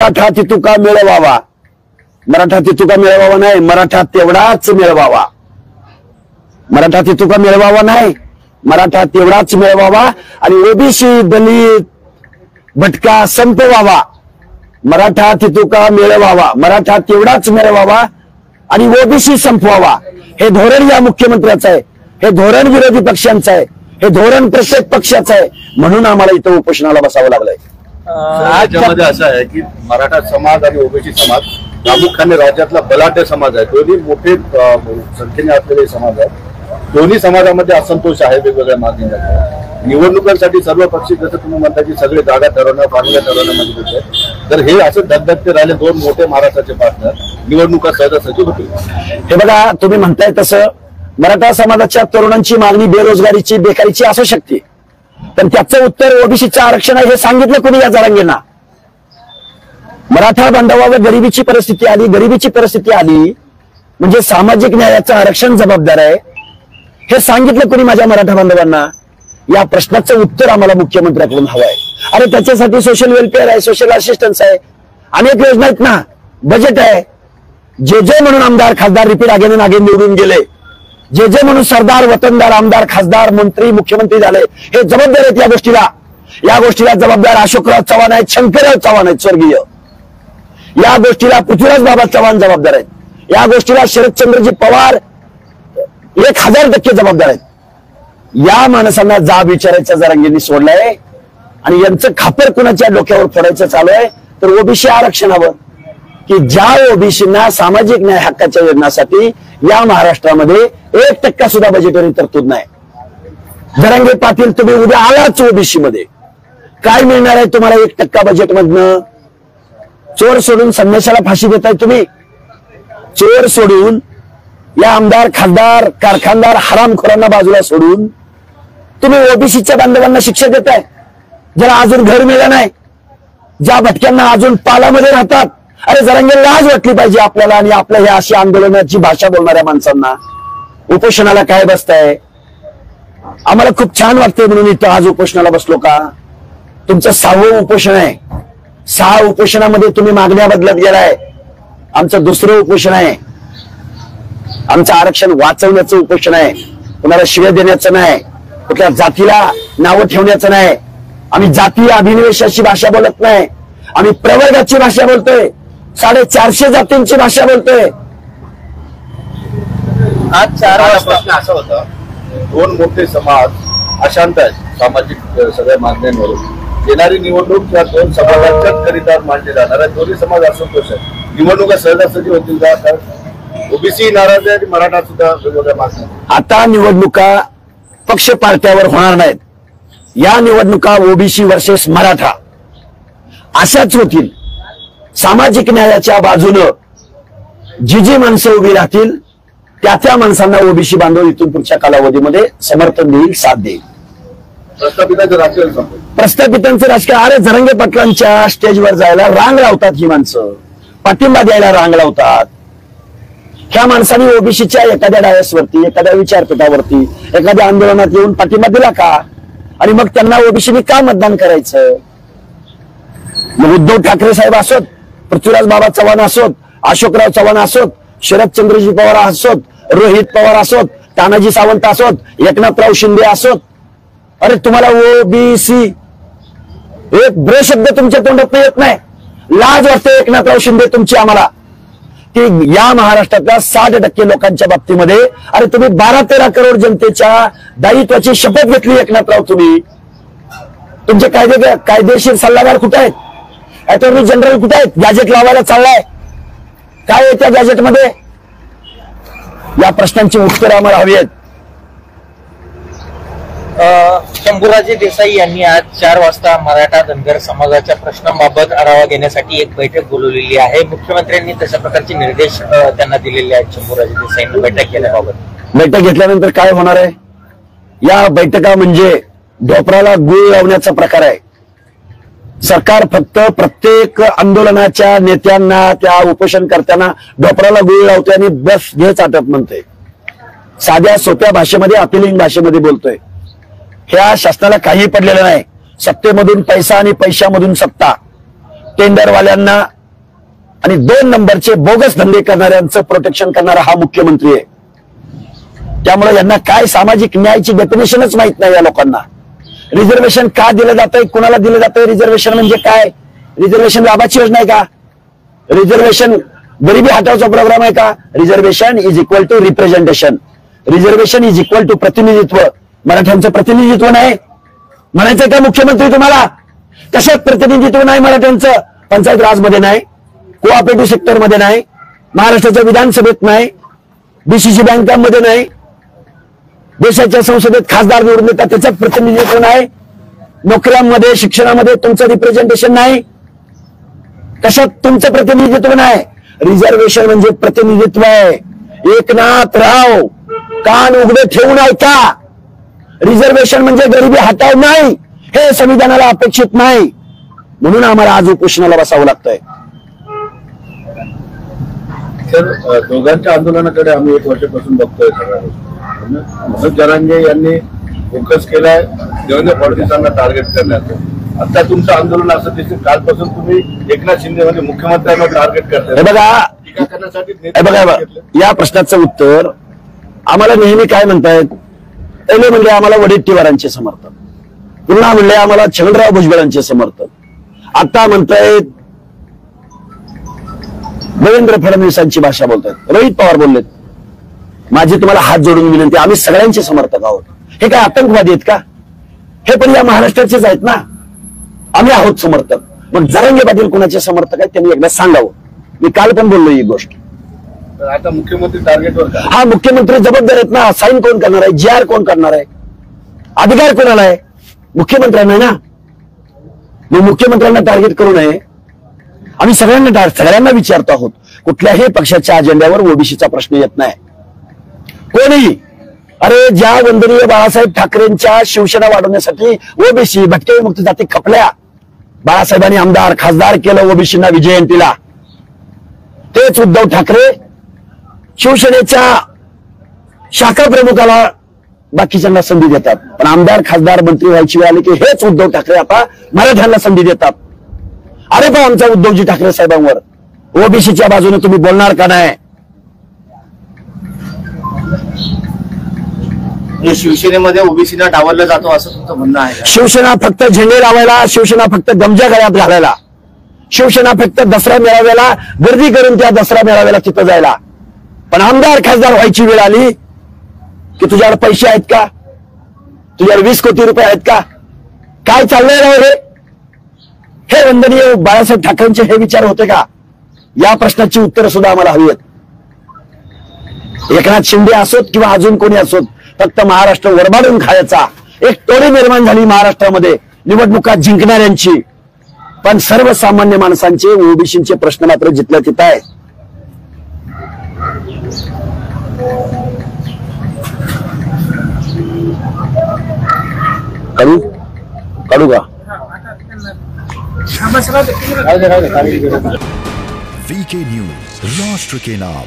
मराठा तितुका मिळवावा, मराठा तितुका मिळवावा नाही, मराठा तेवढाच मिळवावा, मराठा तितुका मिळवावा नाही, मराठा तेवढाच मिळवावा आणि ओबीसी दलित भटका संपवावा, मराठा तितुका मिळवावा, मराठा तेवढाच मिळवावा आणि ओबीसी संपवावा. हे धोरण या मुख्यमंत्र्याचं आहे, हे धोरण विरोधी पक्षांचं आहे, हे धोरण प्रत्येक पक्षाचं आहे. म्हणून आम्हाला इथं उपोषणाला बसावं लागलंय. राज्यामध्ये असं आहे की मराठा समाज आणि ओबीसी समाज प्रामुख्याने राज्यातला बलाढ्य समाज आहे. दोन्ही मोठे संख्येने असलेले समाज आहेत. दोन्ही समाजामध्ये असंतोष आहे वेगवेगळ्या मागण्यांसाठी. निवडणुकांसाठी सर्व पक्षी जसं तुम्ही म्हणता की सगळे जागा ठरवणं पारंब्या ठरवण्यामध्ये होते, तर हे असं धगधगते राहिले दोन मोठे महाराष्ट्राचे पार्टनर निवडणुका सहजासहजी होतील. हे बघा, तुम्ही म्हणताय तसं मराठा समाजाच्या तरुणांची मागणी बेरोजगारीची बेकारीची असू शकते, पण त्याचं उत्तर ओबीसीचं आरक्षण आहे हे सांगितलं कोणी या जरांगेंना? मराठा बांधवावर गरिबीची परिस्थिती आली, गरिबीची परिस्थिती आली म्हणजे सामाजिक न्यायाचं आरक्षण जबाबदार आहे हे सांगितलं कोणी माझ्या मराठा बांधवांना? या प्रश्नाचं उत्तर आम्हाला मुख्यमंत्र्यांकडून हवं आहे. अरे त्याच्यासाठी सोशल वेलफेअर आहे, सोशल असिस्टन्स आहे, अनेक योजना आहेत ना, बजेट आहे. जे जे म्हणून आमदार खासदार रिपीट अगेन निवडून गेले, जे जे म्हणून सरदार वतनदार आमदार खासदार मंत्री मुख्यमंत्री झाले, हे जबाबदार आहेत या गोष्टीला. या गोष्टीला जबाबदार अशोकराव चव्हाण आहेत, शंकरराव चव्हाण आहेत स्वर्गीय. या गोष्टीला पृथ्वीराज बाबा चव्हाण जबाबदार आहेत. या गोष्टीला शरदचंद्रजी पवार 1000% जबाबदार आहेत. या माणसांना जाब विचारायचा जरांगेंनी सोडलाय आणि यांचं खापर कुणाच्या डोक्यावर फोडायचं चालू आहे. तर ओबीसी आरक्षण हवं की ज्या ओबीसींना सामाजिक न्याय हक्काच्या योजनासाठी या महाराष्ट्रामध्ये 1% सुद्धा बजेटवरील तरतूद नाही. जरांगे पाटील, तुम्ही उद्या आलाच ओबीसी मध्ये, काय मिळणार आहे तुम्हाला 1% बजेटमधनं? चोर सोडून संन्याशाला फाशी देताय तुम्ही. चोर सोडून या आमदार खासदार कारखानदार हरामखोरांना बाजूला सोडून तुम्ही ओबीसीच्या बांधवांना शिक्षा देताय. ज्याला अजून घर मिळालं नाही, ज्या भटक्यांना अजून पालामध्ये राहतात. अरे जरांगे, लाज वाटली पाहिजे आपल्याला आणि आपल्या ह्या अशी आंदोलनाची भाषा बोलणाऱ्या माणसांना. उपोषणाला काय बसताय? आम्हाला खूप छान वाटतंय म्हणून इथं आज उपोषणाला बसलो का? तुमचं 6वं उपोषण आहे. 6 उपोषणामध्ये तुम्ही मागण्या बदलत गेलाय. आमचं 2रं उपोषण आहे. आमचं आरक्षण वाचवण्याचं उपोषण आहे. कुणाला शिव्या देण्याचं नाही, कुठल्या जातीला नावं ठेवण्याचं नाही. आम्ही जातीय अभिनिवेशाची भाषा बोलत नाही, आम्ही प्रवर्गाची भाषा बोलतोय, 450 जातींची भाषा बोलतोय. आज 4 वाजता असं होतं, दोन मोठे समाज अशांत आहेत सामाजिक सगळ्या मागण्यांवरून. येणारी निवडणूक या दोन समाजांच्याच करिता मांडली जाणार आहे. दोन्ही समाज असंतोष आहे. निवडणुका सहजासहजी होतील का? ओबीसी नाराज आहे आणि मराठा सुद्धा वेगवेगळ्या मागण्या. आता निवडणुका पक्ष पार्ट्यावर होणार नाहीत. या निवडणुका ओबीसी वर्सेस मराठा अशाच होतील. सामाजिक न्यायाच्या बाजूनं जी जी माणसं उभी राहतील त्या माणसांना ओबीसी बांधव इथून पुढच्या कालावधीमध्ये समर्थन देईल, साथ देईल. प्रस्थापितांचं राजकारण, प्रस्थापितांचं राजकारण. अरे जरांगे पाटलांच्या स्टेजवर जायला रांग लावतात ही माणसं, पाठिंबा द्यायला रांग लावतात. ह्या माणसांनी ओबीसीच्या एखाद्या डायसवरती, एखाद्या विचारपीठावरती, एखाद्या आंदोलनात येऊन पाठिंबा दिला का? आणि मग त्यांना ओबीसीने का मतदान करायचं? मग उद्धव ठाकरे साहेब असोत, पृथ्वीराज बाबा चव्हाण असोत, अशोकराव चव्हाण असोत, शरदचंद्रजी पवार असोत, रोहित पवार असोत, तानाजी सावंत असोत, एकनाथराव शिंदे असोत. अरे तुम्हाला ओबीसी एक ब्र शब्द तुमच्या तोंडात येत नाही. लाज वाटते एकनाथराव शिंदे तुमची आम्हाला की या महाराष्ट्रातल्या 60% लोकांच्या बाबतीमध्ये अरे तुम्ही 12-13 करोड जनतेच्या दायित्वाची शपथ घेतली एकनाथराव. तुम्ही तुमचे कायदेशीर सल्लागार कुठे आहेत? अटॉर्नी जनरल कुठे आहेत? गॅजेट लावायला चाललाय काय आहे त्या गॅजेटमध्ये? या प्रश्नांची उत्तरं आम्हाला हवी आहेत. शंभूराजे देसाई यांनी आज 4 वाजता मराठा धनगर समाजाच्या प्रश्नांबाबत आढावा घेण्यासाठी एक बैठक बोलवलेली आहे. मुख्यमंत्र्यांनी तशा प्रकारचे निर्देश त्यांना दिलेले आहेत शंभूराजे देसाईंनी बैठक घेण्याबाबत. बैठक घेतल्यानंतर काय होणार आहे? या बैठका म्हणजे ढोपराला गुळ लावण्याचा प्रकार आहे. सरकार फक्त प्रत्येक आंदोलनाच्या नेत्यांना, त्या उपोषणकर्त्यांना ढोपराला गुळ लावतोय आणि बस घे चाटत म्हणतोय. साध्या सोप्या भाषेमध्ये, अपिलिंग भाषेमध्ये बोलतोय. ह्या शासनाला काही पडलेलं नाही. सत्तेमधून पैसा आणि पैशामधून सत्ता. टेंडरवाल्यांना आणि 2 नंबरचे बोगस धंदे करणाऱ्यांचं प्रोटेक्शन करणारा हा मुख्यमंत्री आहे. त्यामुळे यांना काय सामाजिक न्यायाची डेफिनेशनच माहित नाही या लोकांना. रिझर्वेशन का दिलं जातंय, कुणाला दिलं जातंय, रिझर्वेशन म्हणजे काय, रिझर्वेशन लाभाची योजना आहे का, रिझर्वेशन गरिबी हटावचा प्रोग्राम आहे का, reservation is equal to representation, reservation is equal to प्रतिनिधित्व. मराठ्यांचं प्रतिनिधित्व नाही म्हणायचंय का मुख्यमंत्री तुम्हाला? कशात प्रतिनिधित्व नाही मराठ्यांचं? पंचायत राजमध्ये नाही, कोऑपरेटिव्ह सेक्टरमध्ये नाही, महाराष्ट्राच्या विधानसभेत नाही, बीसीसी बँकांमध्ये नाही, देशाच्या संसदेत खासदार निवडून देतात त्याच्यात प्रतिनिधित्व नाही, नोकऱ्यांमध्ये शिक्षणामध्ये तुमचं रिप्रेझेंटेशन नाही, कशात तुमचं प्रतिनिधित्व नाही? रिझर्वेशन म्हणजे प्रतिनिधित्व आहे. एकनाथराव कान उघडे ठेवून ऐका. रिझर्वेशन म्हणजे गरिबी हटाव नाही, हे संविधानाला अपेक्षित नाही. म्हणून आम्हाला आज उपोषणाला बसावं लागतंय. सर, दोघांच्या आंदोलनाकडे आम्ही 1 वर्षापासून बघतोय. मनोज जरांगे यांनी फोकस केलाय देवेंद्र फडणवीसांना टार्गेट करण्याचं. आता तुमचं आंदोलन असं दिसेल, कालपासून तुम्ही एकनाथ शिंदे म्हणजे मुख्यमंत्र्यांना टार्गेट करताय. टीका करण्यासाठी या प्रश्नाचं उत्तर आम्हाला नेहमी काय म्हणतायत? पहिले म्हणले आम्हाला वडेट्टीवारांचे समर्थन, पुन्हा म्हणले आम्हाला छगनराव भुजबळांचे समर्थन, आता म्हणतायत देवेंद्र फडणवीसांची भाषा बोलतायत. रोहित पवार बोललेत, माझी तुम्हाला हात जोडून विनंती, आम्ही सगळ्यांचे समर्थक आहोत. हे काय आतंकवादी आहेत का? हे पण या महाराष्ट्राचेच आहेत ना. आम्ही आहोत समर्थक. मग जरांगे पाटील कुणाचे समर्थक आहेत त्यांनी एकदा सांगावं. मी काल पण बोललो ही गोष्ट. आता मुख्यमंत्री टार्गेटवर का? हा, मुख्यमंत्री जबाबदार आहेत ना. साईन कोण करणार आहे, GR कोण करणार आहे, अधिकार कोणाला आहे? मुख्यमंत्र्यांना ना. मग मुख्यमंत्र्यांना टार्गेट करू नये. आम्ही सगळ्यांना विचारतो आहोत. कुठल्याही पक्षाच्या अजेंड्यावर ओबीसीचा प्रश्न येत नाही. कोणी अरे ज्या वंदनीय बाळासाहेब ठाकरेंच्या शिवसेना वाढवण्यासाठी ओबीसी भटके विमुक्त जाती खपल्या, बाळासाहेबांनी आमदार खासदार केलं ओबीसींना विजयंतीला, तेच उद्धव ठाकरे शिवसेनेच्या शाखा प्रमुखाला बाकीच्यांना संधी देतात. पण आमदार खासदार मंत्री व्हायची वेळ आली की हेच उद्धव ठाकरे आता मराठ्यांना संधी देतात. अरे पण आमचा उद्धवजी ठाकरे साहेबांवर ओबीसीच्या बाजूने तुम्ही बोलणार का नाही? शिवसेनेमध्ये ओबीसीला डावललं जातो असं तुमचं म्हणणं आहे? शिवसेना फक्त झेंडे लावायला, शिवसेना फक्त गमजा गळ्यात घालायला, शिवसेना फक्त दसरा मेळाव्याला गर्दी करून त्या दसरा मेळाव्याला तिथं जायला. पण आमदार खासदार व्हायची वेळ आली की तुझ्याकडे पैसे आहेत का, तुझ्याकडे 20 कोटी रुपये आहेत का, काय चाललंय राव रे? हे वंदनीय बाळासाहेब ठाकरेंचे हे विचार होते का? या प्रश्नाची उत्तरं सुद्धा आम्हाला हवी आहेत. एकनाथ शिंदे असोत किंवा अजून कोणी असोत, फक्त महाराष्ट्र वरबाडून खायचा एक टोळी निर्माण झाली महाराष्ट्रामध्ये निवडणुका जिंकणाऱ्यांची. पण सर्वसामान्य माणसांचे ओबीसीचे प्रश्न मात्र जिथल्या तिथं आहे. काढू का? VK News, राष्ट्र के नाम.